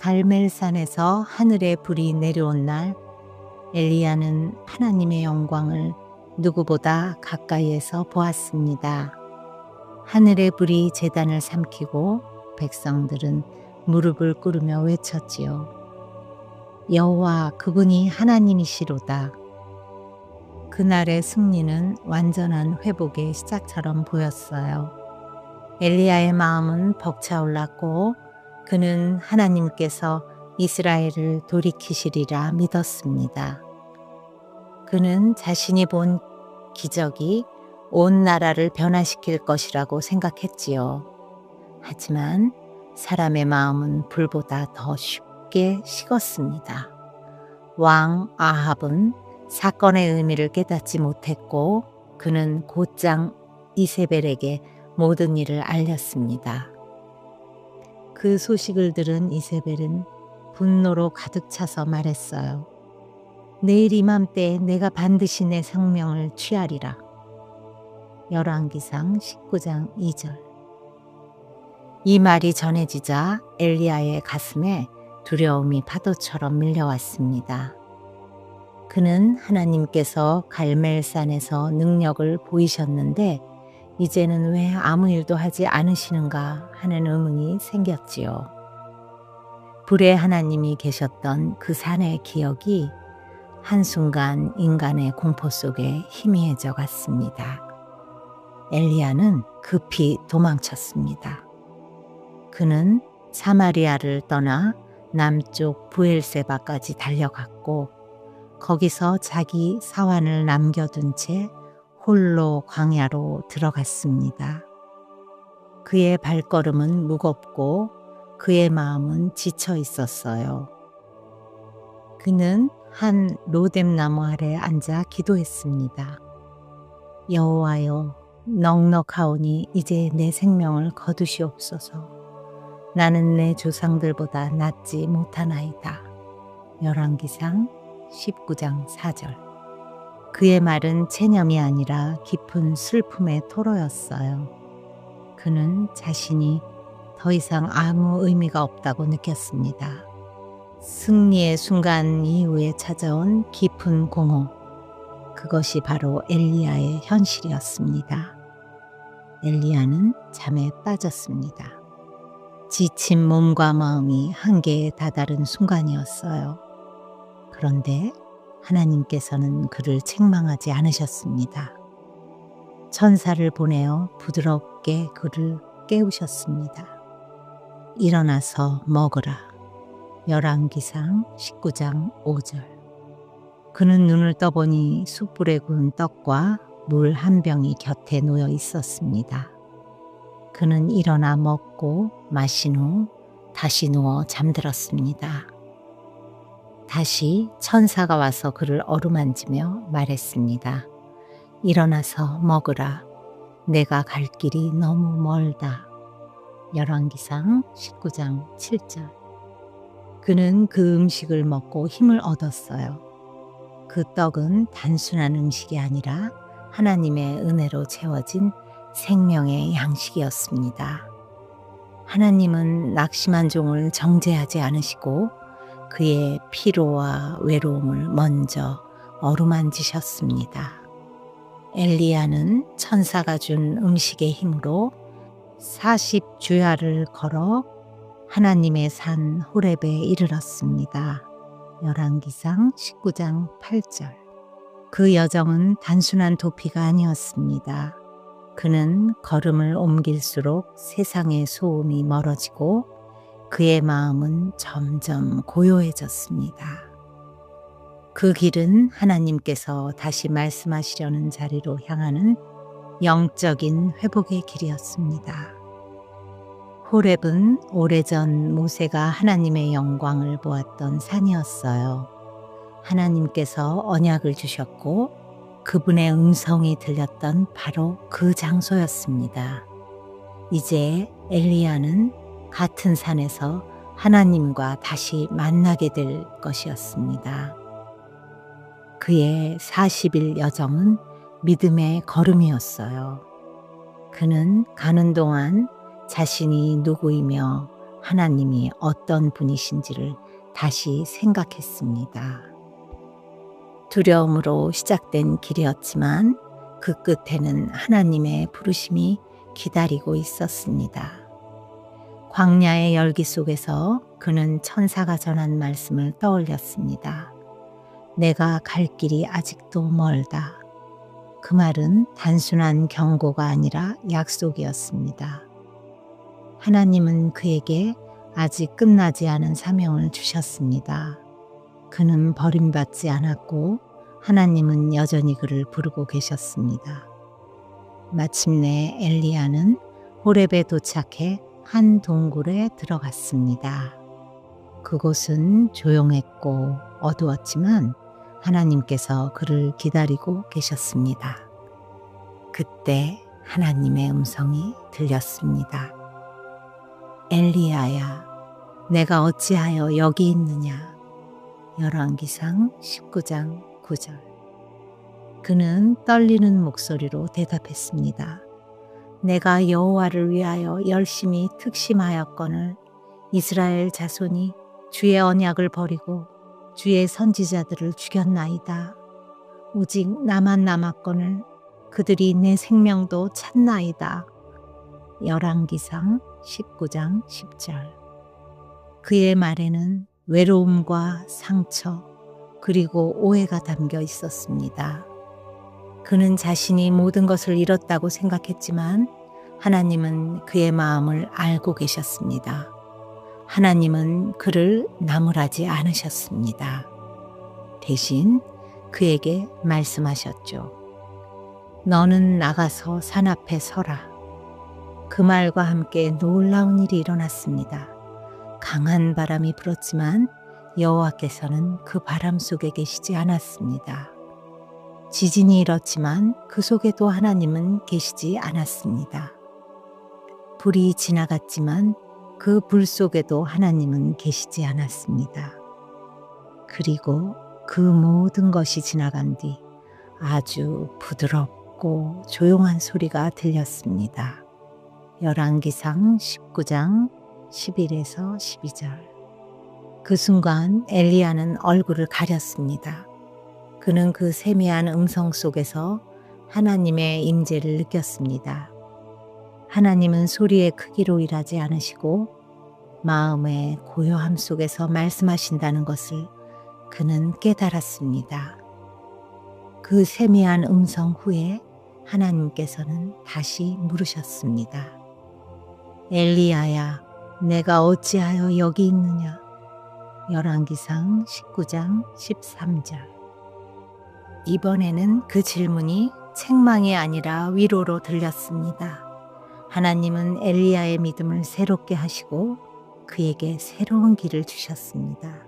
갈멜산에서 하늘에 불이 내려온 날 엘리야는 하나님의 영광을 누구보다 가까이에서 보았습니다. 하늘의 불이 제단을 삼키고 백성들은 무릎을 꿇으며 외쳤지요. 여호와 그분이 하나님이시로다. 그날의 승리는 완전한 회복의 시작처럼 보였어요. 엘리야의 마음은 벅차올랐고 그는 하나님께서 이스라엘을 돌이키시리라 믿었습니다. 그는 자신이 본 기적이 온 나라를 변화시킬 것이라고 생각했지요. 하지만 사람의 마음은 불보다 더 쉽게 식었습니다. 왕 아합은 사건의 의미를 깨닫지 못했고 그는 곧장 이세벨에게 모든 일을 알렸습니다. 그 소식을 들은 이세벨은 분노로 가득 차서 말했어요. 내일 이맘때에 내가 반드시 내 생명을 취하리라. 열왕기상 19장 2절. 이 말이 전해지자 엘리야의 가슴에 두려움이 파도처럼 밀려왔습니다. 그는 하나님께서 갈멜산에서 능력을 보이셨는데 이제는 왜 아무 일도 하지 않으시는가 하는 의문이 생겼지요. 불의 하나님이 계셨던 그 산의 기억이 한순간 인간의 공포 속에 희미해져 갔습니다. 엘리야는 급히 도망쳤습니다. 그는 사마리아를 떠나 남쪽 브엘세바까지 달려갔고 거기서 자기 사환을 남겨둔 채 홀로 광야로 들어갔습니다. 그의 발걸음은 무겁고 그의 마음은 지쳐 있었어요. 그는 한 로뎀나무 아래 앉아 기도했습니다. 여호와여, 넉넉하오니 이제 내 생명을 거두시옵소서. 나는 내 조상들보다 낫지 못하나이다. 열왕기상 19장 4절. 그의 말은 체념이 아니라 깊은 슬픔의 토로였어요. 그는 자신이 더 이상 아무 의미가 없다고 느꼈습니다. 승리의 순간 이후에 찾아온 깊은 공허. 그것이 바로 엘리야의 현실이었습니다. 엘리야는 잠에 빠졌습니다. 지친 몸과 마음이 한계에 다다른 순간이었어요. 그런데 하나님께서는 그를 책망하지 않으셨습니다. 천사를 보내어 부드럽게 그를 깨우셨습니다. 일어나서 먹으라. 열왕기상 19장 5절. 그는 눈을 떠보니 숯불에 구운 떡과 물 한 병이 곁에 놓여 있었습니다. 그는 일어나 먹고 마신 후 다시 누워 잠들었습니다. 다시 천사가 와서 그를 어루만지며 말했습니다. 일어나서 먹으라. 내가 갈 길이 너무 멀다. 열왕기상 19장 7절. 그는 그 음식을 먹고 힘을 얻었어요. 그 떡은 단순한 음식이 아니라 하나님의 은혜로 채워진 생명의 양식이었습니다. 하나님은 낙심한 종을 정죄하지 않으시고 그의 피로와 외로움을 먼저 어루만지셨습니다. 엘리야는 천사가 준 음식의 힘으로 40주야를 걸어 하나님의 산 호렙에 이르렀습니다. 열왕기상 19장 8절. 그 여정은 단순한 도피가 아니었습니다. 그는 걸음을 옮길수록 세상의 소음이 멀어지고 그의 마음은 점점 고요해졌습니다. 그 길은 하나님께서 다시 말씀하시려는 자리로 향하는 영적인 회복의 길이었습니다. 호렙은 오래전 모세가 하나님의 영광을 보았던 산이었어요. 하나님께서 언약을 주셨고 그분의 음성이 들렸던 바로 그 장소였습니다. 이제 엘리야는 같은 산에서 하나님과 다시 만나게 될 것이었습니다. 그의 40일 여정은 믿음의 걸음이었어요. 그는 가는 동안 자신이 누구이며 하나님이 어떤 분이신지를 다시 생각했습니다. 두려움으로 시작된 길이었지만 그 끝에는 하나님의 부르심이 기다리고 있었습니다. 광야의 열기 속에서 그는 천사가 전한 말씀을 떠올렸습니다. 내가 갈 길이 아직도 멀다. 그 말은 단순한 경고가 아니라 약속이었습니다. 하나님은 그에게 아직 끝나지 않은 사명을 주셨습니다. 그는 버림받지 않았고 하나님은 여전히 그를 부르고 계셨습니다. 마침내 엘리야는 호렙에 도착해 한 동굴에 들어갔습니다. 그곳은 조용했고 어두웠지만 하나님께서 그를 기다리고 계셨습니다. 그때 하나님의 음성이 들렸습니다. 엘리야야, 내가 어찌하여 여기 있느냐? 열왕기상 19장 9절. 그는 떨리는 목소리로 대답했습니다. 내가 여호와를 위하여 열심히 특심하였거늘 이스라엘 자손이 주의 언약을 버리고 주의 선지자들을 죽였나이다. 오직 나만 남았거늘 그들이 내 생명도 찾나이다. 열왕기상 19장 10절. 그의 말에는 외로움과 상처 그리고 오해가 담겨 있었습니다. 그는 자신이 모든 것을 잃었다고 생각했지만 하나님은 그의 마음을 알고 계셨습니다. 하나님은 그를 나무라지 않으셨습니다. 대신 그에게 말씀하셨죠. 너는 나가서 산 앞에 서라. 그 말과 함께 놀라운 일이 일어났습니다. 강한 바람이 불었지만 여호와께서는 그 바람 속에 계시지 않았습니다. 지진이 일었지만 그 속에도 하나님은 계시지 않았습니다. 불이 지나갔지만 그 불 속에도 하나님은 계시지 않았습니다. 그리고 그 모든 것이 지나간 뒤 아주 부드럽고 조용한 소리가 들렸습니다. 열왕기상 19장 11에서 12절. 그 순간 엘리야는 얼굴을 가렸습니다. 그는 그 세미한 음성 속에서 하나님의 임재를 느꼈습니다. 하나님은 소리의 크기로 일하지 않으시고 마음의 고요함 속에서 말씀하신다는 것을 그는 깨달았습니다. 그 세미한 음성 후에 하나님께서는 다시 물으셨습니다. 엘리야야, 내가 어찌하여 여기 있느냐? 열왕기상 19장 13절. 이번에는 그 질문이 책망이 아니라 위로로 들렸습니다. 하나님은 엘리야의 믿음을 새롭게 하시고 그에게 새로운 길을 주셨습니다.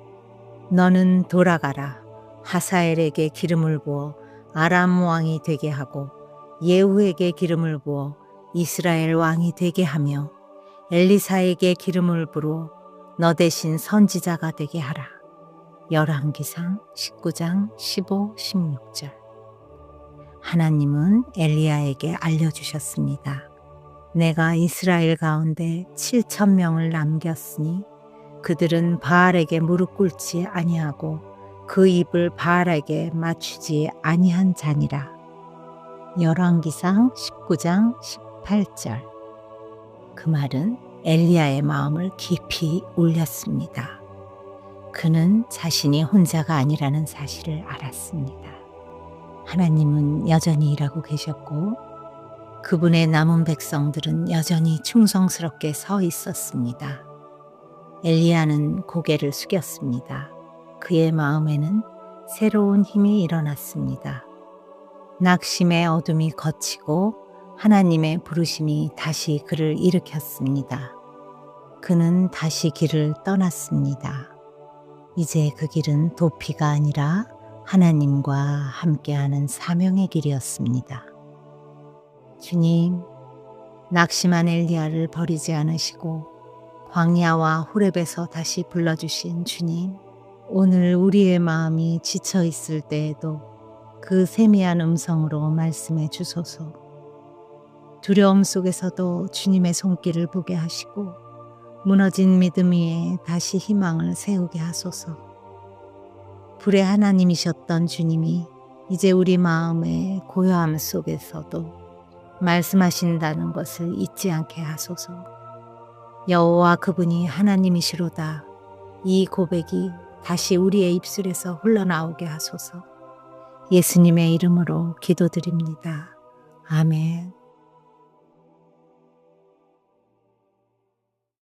너는 돌아가라. 하사엘에게 기름을 부어 아람 왕이 되게 하고 예후에게 기름을 부어 이스라엘 왕이 되게 하며 엘리사에게 기름을 부어 너 대신 선지자가 되게 하라. 열왕기상 19장 15, 16절. 하나님은 엘리야에게 알려주셨습니다. 내가 이스라엘 가운데 7,000명을 남겼으니 그들은 바알에게 무릎 꿇지 아니하고 그 입을 바알에게 맞추지 아니한 자니라. 열왕기상 19장 18절. 그 말은 엘리야의 마음을 깊이 울렸습니다. 그는 자신이 혼자가 아니라는 사실을 알았습니다. 하나님은 여전히 일하고 계셨고 그분의 남은 백성들은 여전히 충성스럽게 서 있었습니다. 엘리야는 고개를 숙였습니다. 그의 마음에는 새로운 힘이 일어났습니다. 낙심의 어둠이 걷히고 하나님의 부르심이 다시 그를 일으켰습니다. 그는 다시 길을 떠났습니다. 이제 그 길은 도피가 아니라 하나님과 함께하는 사명의 길이었습니다. 주님, 낙심한 엘리야를 버리지 않으시고 광야와 호렙에서 다시 불러주신 주님, 오늘 우리의 마음이 지쳐 있을 때에도 그 세미한 음성으로 말씀해 주소서. 두려움 속에서도 주님의 손길을 보게 하시고 무너진 믿음 위에 다시 희망을 세우게 하소서. 불의 하나님이셨던 주님이 이제 우리 마음의 고요함 속에서도 말씀하신다는 것을 잊지 않게 하소서. 여호와 그분이 하나님이시로다. 이 고백이 다시 우리의 입술에서 흘러나오게 하소서. 예수님의 이름으로 기도드립니다. 아멘.